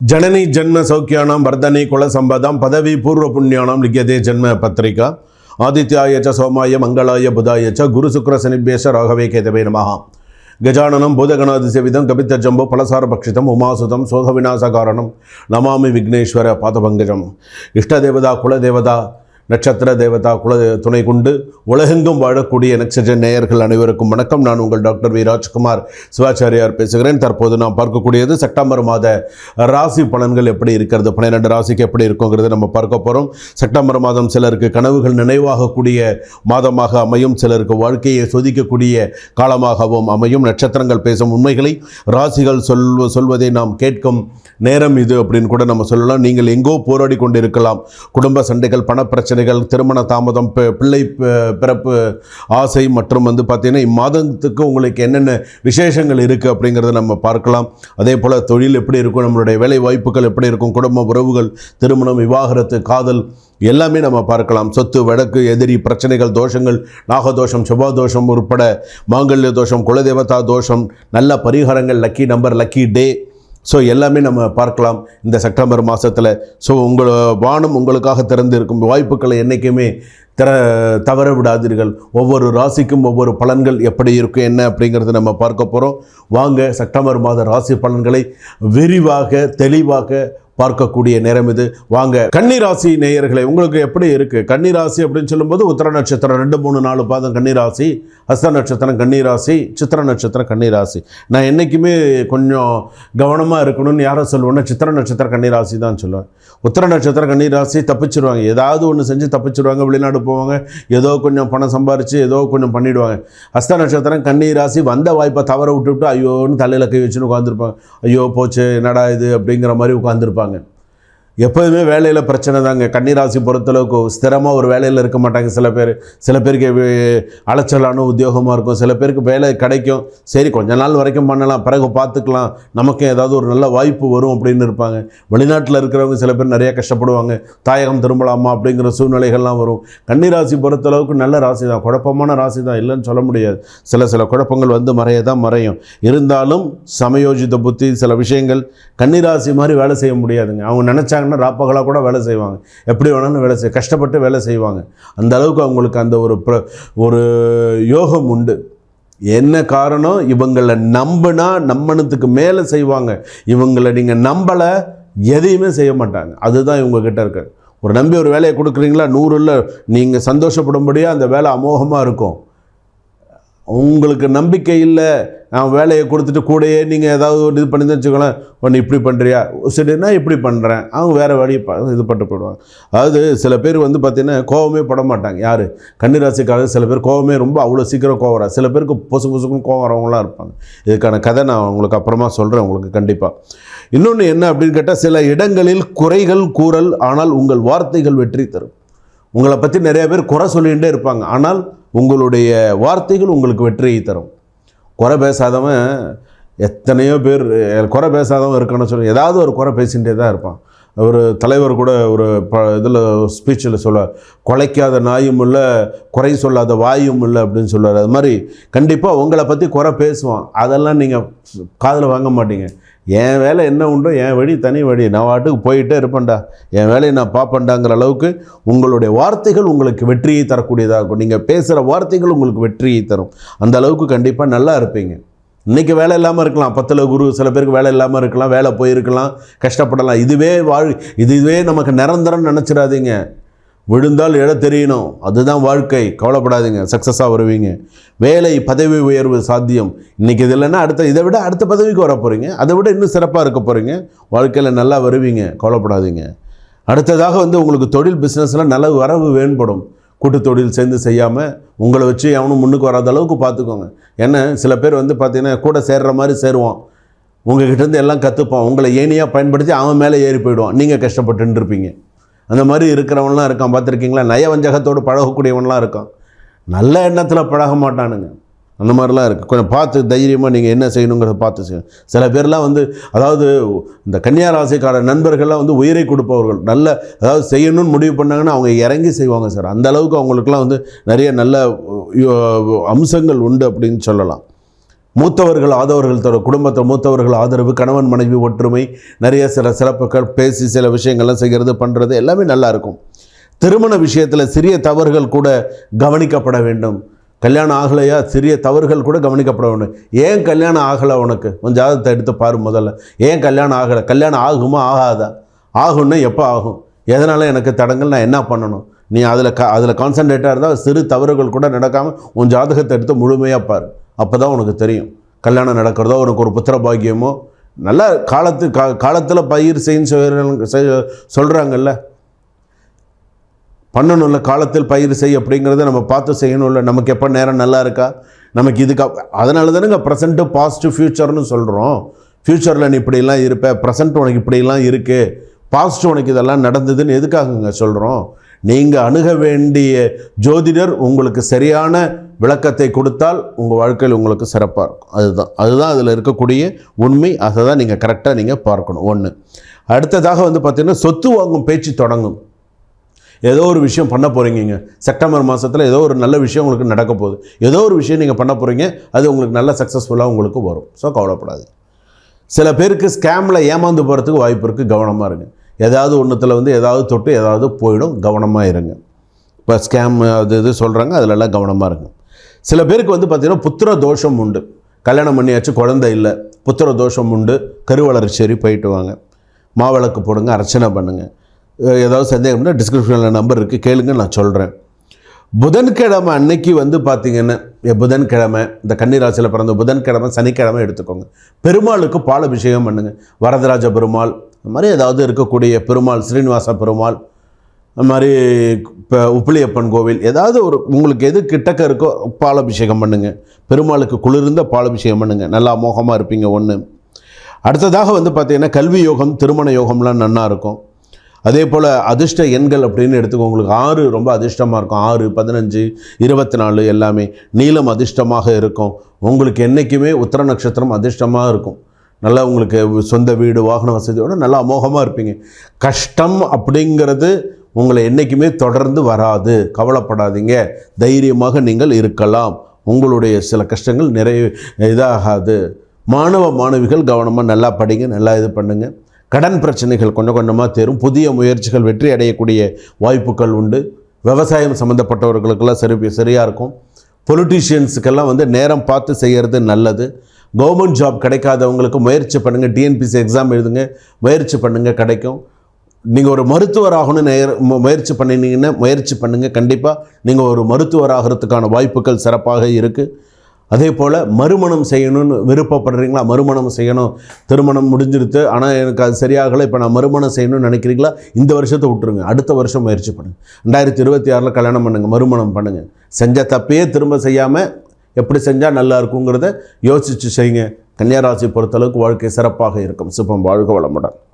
जननी जन्म सौख्यानां वर्धने कुल संपदां पदवी पूर्व पुण्यानां लिख्यते जन्म पत्रिका आदित्याय च सोमाय मंगलाय बुधाय च गुरु शुक्र शनिभ्यश्च राघवे केतवे नमः गजाननं भूतगणाधिसेवितं कपितजम्बो फलसारभक्षितम् उमासुतं शोकविनाशकारणं नमामि विघ्नेश्वर पादपङ्कजम् इष्टदेवता कुलदेवता நட்சத்திர தேவதா குல துணை கொண்டு உலகெங்கும் வாழக்கூடிய நட்சத்திர நேயர்கள் அனைவருக்கும் வணக்கம். நான் உங்கள் டாக்டர் வி ராஜ்குமார் சிவாச்சாரியார் பேசுகிறேன். தற்போது நாம் பார்க்கக்கூடியது செப்டம்பர் மாத ராசி பலன்கள் எப்படி இருக்கிறது, 12 ராசிக்கு எப்படி இருக்குங்கிறது நம்ம பார்க்க போகிறோம். செப்டம்பர் மாதம் சிலருக்கு கனவுகள் நினைவாகக்கூடிய மாதமாக அமையும், சிலருக்கு வாழ்க்கையை சோதிக்கக்கூடிய காலமாகவும் அமையும். நட்சத்திரங்கள் பேசும் உண்மைகளை ராசிகள் சொல்வதை நாம் கேட்கும் நேரம் இது அப்படின்னு கூட நம்ம சொல்லலாம். நீங்கள் எங்கோ போராடி கொண்டிருக்கலாம். குடும்ப சண்டைகள், பணப்பிரச்சனை, திருமண தாமதம், பிள்ளை பிறப்பு ஆசை மற்றும் பார்த்தீங்கன்னா இம்மாதத்துக்கு உங்களுக்கு என்னென்ன விசேஷங்கள் இருக்குது அப்படிங்கிறத நம்ம பார்க்கலாம். அதே போல் தொழில் எப்படி இருக்கும், நம்மளுடைய வேலை வாய்ப்புகள் எப்படி இருக்கும், குடும்ப உறவுகள், திருமணம், விவாகரத்து, காதல் எல்லாமே நம்ம பார்க்கலாம். சொத்து, வழக்கு, எதிரி, பிரச்சனைகள், தோஷங்கள், நாகதோஷம், செவ்வாதோஷம் உட்பட மாங்கல்ய தோஷம், குலதேவதா தோஷம், நல்ல பரிகாரங்கள், லக்கி நம்பர், லக்கி டே, ஸோ எல்லாமே நம்ம பார்க்கலாம் இந்த செப்டம்பர் மாதத்தில். ஸோ வானம் உங்களுக்காக திறந்திருக்கும் வாய்ப்புகளை என்றைக்குமே தவற விடாதீர்கள். ஒவ்வொரு ராசிக்கும் ஒவ்வொரு பலன்கள் எப்படி இருக்கும் என்ன அப்படிங்கிறது நம்ம பார்க்க போகிறோம். வாங்க செப்டம்பர் மாத ராசி பலன்களை விரிவாக தெளிவாக பார்க்கக்கூடிய நேரம் இது. வாங்க கன்னிராசி நேயர்களை, உங்களுக்கு எப்படி இருக்குது? கன்னிராசி அப்படின்னு சொல்லும்போது உத்திர நட்சத்திரம் 2, 3, 4 பாதம் கன்னிராசி, ஹஸ்த நட்சத்திரம் கன்னிராசி, சித்திர நட்சத்திரம் கன்னிராசி. நான் என்றைக்குமே கொஞ்சம் கவனமாக இருக்கணும்னு யாரை சொல்லுவேன்னா சித்திர நட்சத்திரம் கன்னிராசி தான் சொல்லுவேன். உத்திர நட்சத்திரம் கன்னிராசி தப்பிச்சிருவாங்க, ஏதாவது ஒன்று செஞ்சு தப்பிச்சிருவாங்க, வெளிநாடு போவாங்க, ஏதோ கொஞ்சம் பணம் சம்பாரித்து ஏதோ கொஞ்சம் பண்ணிவிடுவாங்க. ஹஸ்த நட்சத்திரம் கன்னிராசி வந்த வாய்ப்பை தவற விட்டுவிட்டு ஐயோன்னு தலையில் கை வச்சுன்னு உட்காந்துருப்பாங்க. ஐயோ போச்சு என்னடா இது அப்படிங்கிற மாதிரி உட்காந்துருப்பாங்க. எப்போதுமே வேலையில் பிரச்சனை தாங்க. கன்னிராசி பொறுத்தளவுக்கு ஸ்திரமாக ஒரு வேலையில் இருக்க மாட்டாங்க. சில பேருக்கு அலைச்சலான உத்தியோகமாக இருக்கும், சில பேருக்கு வேலை கிடைக்கும், சரி கொஞ்ச நாள் வரைக்கும் பண்ணலாம், பிறகு பார்த்துக்கலாம், நமக்கு ஏதாவது ஒரு நல்ல வாய்ப்பு வரும் அப்படின்னு இருப்பாங்க. வெளிநாட்டில் இருக்கிறவங்க சில பேர் நிறைய கஷ்டப்படுவாங்க, தாயகம் திரும்பலாமா அப்படிங்கிற சூழ்நிலைகள்லாம் வரும். கன்னிராசி பொறுத்தளவுக்கு நல்ல ராசி தான், குழப்பமான ராசி தான், இல்லைன்னு சொல்ல முடியாது. சில குழப்பங்கள் மறையும். இருந்தாலும் சமயோஜித புத்தி, சில விஷயங்கள் கன்னிராசி மாதிரி வேலை செய்ய முடியாதுங்க. அவங்க நினச்சாங்க ராப்பகலாக கூட வேலை செய்வாங்க, எப்படி வேணாலும் வேலை கஷ்டப்பட்டு வேலை செய்வாங்க. அந்த அளவுக்கு அவங்களுக்கு அந்த ஒரு யோகம் உண்டு. என்ன காரணம்? இவங்களை நம்பினா நம்மனத்துக்கு மேலே செய்வாங்க. இவங்களை நீங்கள் நம்பலை எதையுமே செய்ய மாட்டாங்க. அதுதான் இவங்க கிட்ட இருக்கு. ஒரு நம்பி ஒரு வேலையை கொடுக்குறீங்களா, 100ல் நீங்கள் சந்தோஷப்படும்படியாக அந்த வேலை அமோகமாக இருக்கும். உங்களுக்கு நம்பிக்கை இல்லை, நான் வேலையை கொடுத்துட்டு கூடயே நீங்கள் ஏதாவது ஒரு இது பண்ணி தான் வச்சுக்கலாம், ஒன்று இப்படி பண்ணுறியா, சரின்னா இப்படி பண்ணுறேன், அவங்க வேறு வழியை இது பண்ணிட்டு போயிடுவாங்க. அதாவது சில பேர் பார்த்திங்கன்னா கோவமே பட மாட்டாங்க. யார்? கன்னிராசிக்காரர். சில பேர் கோவமே ரொம்ப அவ்வளோ சீக்கிரம் கோவம் வராது. சில பேருக்கு பொசுக்குன்னு கோவம் வரவங்களாம் இருப்பாங்க. இதுக்கான கதை நான் உங்களுக்கு அப்புறமா சொல்கிறேன் உங்களுக்கு கண்டிப்பாக. இன்னொன்று என்ன அப்படின்னு கேட்டால், சில இடங்களில் குறைகள் கூறல், ஆனால் உங்கள் வார்த்தைகள் வெற்றி தரும். உங்களை பற்றி நிறைய பேர் குறை சொல்லிகிட்டே இருப்பாங்க, ஆனால் உங்களுடைய வார்த்தைகள் உங்களுக்கு வெற்றியை தரும். குறை பேசாதவன் எத்தனையோ பேர் குறை பேசாதவன் இருக்கணும்னு சொல்லி ஏதாவது ஒரு குறை பேசிகிட்டே தான் இருப்பான். ஒரு தலைவர் கூட ஒரு இதில் ஸ்பீச்சில் சொல்ல, குலைக்காத நாயும் இல்லை, குறை சொல்லாத வாயும் இல்லை அப்படின்னு சொல்லுவார். அது மாதிரி கண்டிப்பாக உங்களை பற்றி குறை பேசுவான், அதெல்லாம் நீங்கள் காதில் வாங்க மாட்டீங்க. என் வேலை என்ன உண்டோ, என் வழி தனி வழி, நான் வாட்டுக்கு போயிட்டே இருப்பேன்டா, என் வேலையை நான் பார்ப்பேன்டாங்கிற அளவுக்கு உங்களுடைய வார்த்தைகள் உங்களுக்கு வெற்றியை தரக்கூடியதாக இருக்கும். நீங்கள் பேசுகிற வார்த்தைகள் உங்களுக்கு வெற்றியை தரும். அந்த அளவுக்கு கண்டிப்பாக நல்லா இருப்பீங்க. இன்றைக்கி வேலை இல்லாமல் இருக்கலாம், 10ல் குரு, சில பேருக்கு வேலை இல்லாமல் இருக்கலாம், வேலை போயிருக்கலாம், கஷ்டப்படலாம். இதுவே நமக்கு நிரந்தரம் நினச்சிடாதீங்க. விழுந்தால் எழ தெரியணும், அதுதான் வாழ்க்கை. கவலைப்படாதீங்க, சக்ஸஸாக வருவீங்க. வேலை பதவி உயர்வு சாத்தியம். இன்றைக்கி இது இல்லைன்னா இதை விட அடுத்த பதவிக்கு வர போகிறீங்க, அதை விட இன்னும் சிறப்பாக இருக்க போகிறீங்க. வாழ்க்கையில் நல்லா வருவீங்க, கவலைப்படாதீங்க. அடுத்ததாக உங்களுக்கு தொழில் பிஸ்னஸில் நல்ல வரவு வேண்படும். கூட்டு தொழில் சேர்ந்து செய்யாமல் உங்களை வச்சு எவனும் முன்னுக்கு வராத அளவுக்கு பார்த்துக்கோங்க. ஏன்னா சில பேர் பார்த்திங்கன்னா கூட சேர்கிற மாதிரி சேருவான், உங்கள்கிட்டேருந்து எல்லாம் கற்றுப்பான், உங்களை ஏனியாக பயன்படுத்தி அவன் மேலே ஏறி போயிடுவான், நீங்கள் கஷ்டப்பட்டுன்னு இருப்பீங்க. அந்த மாதிரி இருக்கிறவன்லாம் இருக்கான், பார்த்துருக்கீங்களா? நயவஞ்சகத்தோடு பழகக்கூடியவன்லாம் இருக்கான், நல்ல எண்ணத்தில் பழக மாட்டானுங்க. அந்த மாதிரிலாம் இருக்குது. கொஞ்சம் பார்த்து தைரியமாக நீங்கள் என்ன செய்யணுங்கிறத பார்த்து செய்யணும். சில பேர்லாம் அதாவது இந்த கன்னியா ராசிக்கார நண்பர்கள்லாம் உயிரை கொடுப்பவர்கள். அதாவது செய்யணும்னு முடிவு பண்ணாங்கன்னா அவங்க இறங்கி செய்வாங்க சார். அந்த அளவுக்கு அவங்களுக்குலாம் நிறைய நல்ல அம்சங்கள் உண்டு அப்படின்னு சொல்லலாம். மூத்தவர்கள் ஆதரவர்கள் தர குடும்பத்தை மூத்தவர்கள் ஆதரவு, கணவன் மனைவி ஒற்றுமை, நிறைய சில சிறப்புகள், பேசி சில விஷயங்கள்லாம் செய்கிறது பண்ணுறது எல்லாமே நல்லாயிருக்கும். திருமண விஷயத்தில் சிறிய தவறுகள் கூட கவனிக்கப்பட வேண்டும். கல்யாணம் ஆகலையா, சிறிய தவறுகள் கூட கவனிக்கப்பட வேண்டும். ஏன் கல்யாணம் ஆகலை, உனக்கு கொஞ்சம் ஜாதகத்தை எடுத்து பாரு முதல்ல. ஏன் கல்யாணம் ஆகலை, கல்யாணம் ஆகுமா ஆகாதா, ஆகும்னா எப்போ ஆகும், எதனால் எனக்கு தடங்கள், நான் என்ன பண்ணணும், நீ அதில் கான்சன்ட்ரேட்டாக இருந்தால் சிறு தவறுகள் கூட நடக்காமல் உன் ஜாதகத்தை எடுத்து முழுமையாக பாரு. அப்போ தான் உனக்கு தெரியும் கல்யாணம் நடக்கிறதோ, உனக்கு ஒரு புத்திர பாக்கியமோ, நல்லா காலத்தில் பயிர் சொல்கிறாங்கல்ல, பண்ணணும்ல, காலத்தில் பயிர் செய் அப்படிங்கிறத நம்ம பார்த்து செய்யணும்ல. நமக்கு எப்போ நேரம் நல்லா இருக்கா, நமக்கு அதனால தானேங்க ப்ரெசண்ட்டு பாஸ்ட்டு ஃப்யூச்சர்னு சொல்கிறோம். ஃப்யூச்சரில் நீ இப்படிலாம் இருப்ப, ப்ரெசண்ட் உனக்கு இப்படிலாம் இருக்குது, பாஸ்ட் உனக்கு இதெல்லாம் நடந்ததுன்னு எதுக்காகங்க சொல்கிறோம்? நீங்கள் அணுக வேண்டிய ஜோதிடர் உங்களுக்கு சரியான விளக்கத்தை கொடுத்தால் உங்கள் வாழ்க்கையில் உங்களுக்கு சிறப்பாக இருக்கும். அதுதான் அதில் இருக்கக்கூடிய உண்மை. அதை தான் நீங்கள் கரெக்டாக நீங்கள் பார்க்கணும். ஒன்று. அடுத்ததாக பார்த்திங்கன்னா, சொத்து வாங்கும் பேச்சு தொடங்கும். ஏதோ ஒரு விஷயம் பண்ண போகிறீங்க, செப்டம்பர் மாதத்தில் ஏதோ ஒரு நல்ல விஷயம் உங்களுக்கு நடக்க போகுது, ஏதோ ஒரு விஷயம் நீங்கள் பண்ண போகிறீங்க, அது உங்களுக்கு நல்ல சக்ஸஸ்ஃபுல்லாக உங்களுக்கு வரும். ஸோ கவலைப்படாது. சில பேருக்கு ஸ்கேமில் ஏமாந்து போகிறதுக்கு வாய்ப்பு இருக்குது, கவனமாக இருங்க. ஏதாவது ஒன்றுத்தில் ஏதாவது தொட்டு ஏதாவது போயிடும், கவனமாக இருங்க. இப்போ ஸ்கேம் இது சொல்கிறாங்க, அதிலெல்லாம் கவனமாக இருங்க. சில பேருக்கு பார்த்திங்கன்னா புத்திர தோஷம் உண்டு. கல்யாணம் பண்ணியாச்சு, குழந்தை இல்லை, புத்திர தோஷம் உண்டு. கருவளர்ச்சேரி போயிட்டு வாங்க, மாவிளக்கு போடுங்க, அர்ச்சனை பண்ணுங்கள். ஏதாவது சந்தேகம்னா டிஸ்கிரிப்ஷனில் நம்பர் இருக்குது, கேளுங்க, நான் சொல்கிறேன். புதன்கிழமை அன்னைக்கு பார்த்திங்கன்னா, புதன்கிழமை இந்த கன்னிராசியில் பிறந்த புதன்கிழமை, சனிக்கிழமை எடுத்துக்கோங்க. பெருமாளுக்கு பால் அபிஷேகம் பண்ணுங்கள். வரதராஜ பெருமாள், இந்த மாதிரி ஏதாவது இருக்கக்கூடிய பெருமாள், ஸ்ரீனிவாச பெருமாள், அது மாதிரி இப்போ உப்பிலியப்பன் கோவில், ஏதாவது ஒரு உங்களுக்கு எது கிட்டக்க இருக்கோ பால் அபிஷேகம் பண்ணுங்கள். பெருமாளுக்கு குளிர்ந்த பால் அபிஷேகம் பண்ணுங்கள், நல்லா அமோகமாக இருப்பீங்க. ஒன்று. அடுத்ததாக பார்த்திங்கன்னா, கல்வி யோகம், திருமண யோகம்லாம் நன்னா இருக்கும். அதே போல் அதிர்ஷ்ட எண்கள் அப்படின்னு எடுத்துக்கோங்க. உங்களுக்கு 6 ரொம்ப அதிர்ஷ்டமாக இருக்கும். 6, 15, 24 எல்லாமே. நீளம் அதிர்ஷ்டமாக இருக்கும். உங்களுக்கு என்றைக்குமே உத்திர நட்சத்திரம் அதிர்ஷ்டமாக இருக்கும். நல்லா உங்களுக்கு சொந்த வீடு, வாகன வசதியோடு நல்லா அமோகமாக இருப்பீங்க. கஷ்டம் அப்படிங்கிறது உங்களை என்றைக்குமே தொடர்ந்து வராது, கவலைப்படாதீங்க. தைரியமாக நீங்கள் இருக்கலாம். உங்களுடைய சில கஷ்டங்கள் இதாகாது. மாணவ மாணவிகள் கவனமாக நல்லா படிங்க, நல்லா இது பண்ணுங்கள். கடன் பிரச்சனைகள் கொஞ்சம் கொஞ்சமாக தேரும். புதிய முயற்சிகள் வெற்றி அடையக்கூடிய வாய்ப்புகள் உண்டு. விவசாயம் சம்மந்தப்பட்டவர்களுக்கெல்லாம் சரியாக இருக்கும். பொலிட்டீஷியன்ஸுக்கெல்லாம் நேரம் பார்த்து செய்கிறது நல்லது. கவர்மெண்ட் ஜாப் கிடைக்காதவங்களுக்கு முயற்சி பண்ணுங்கள். டிஎன்பிசி எக்ஸாம் எழுதுங்க, முயற்சி பண்ணுங்கள், கிடைக்கும். நீங்கள் ஒரு மருத்துவர் ஆகணும்னு முயற்சி பண்ணுங்கள். கண்டிப்பாக நீங்கள் ஒரு மருத்துவர் ஆகிறதுக்கான வாய்ப்புகள் சிறப்பாக இருக்குது. அதே போல் மறுமணம் செய்யணும்னு விருப்பப்படுறீங்களா? மறுமணம் செய்யணும், திருமணம் முடிஞ்சிருத்து, ஆனால் எனக்கு அது சரியாகலை, இப்போ நான் மறுமணம் செய்யணும்னு நினைக்கிறீங்களா? இந்த வருஷத்தை விட்டுருங்க, அடுத்த வருஷம் முயற்சி பண்ணுங்கள். 2026 கல்யாணம் பண்ணுங்கள், மறுமணம் பண்ணுங்கள். செஞ்ச தப்பையே திரும்ப செய்யாமல் எப்படி செஞ்சால் நல்லா இருக்குங்கிறத யோசித்து செய்யுங்க. கன்னியா ராசி பொறுத்தளவுக்கு வாழ்க்கை சிறப்பாக இருக்கும். சுபம். வாழ்க வளமுடன்.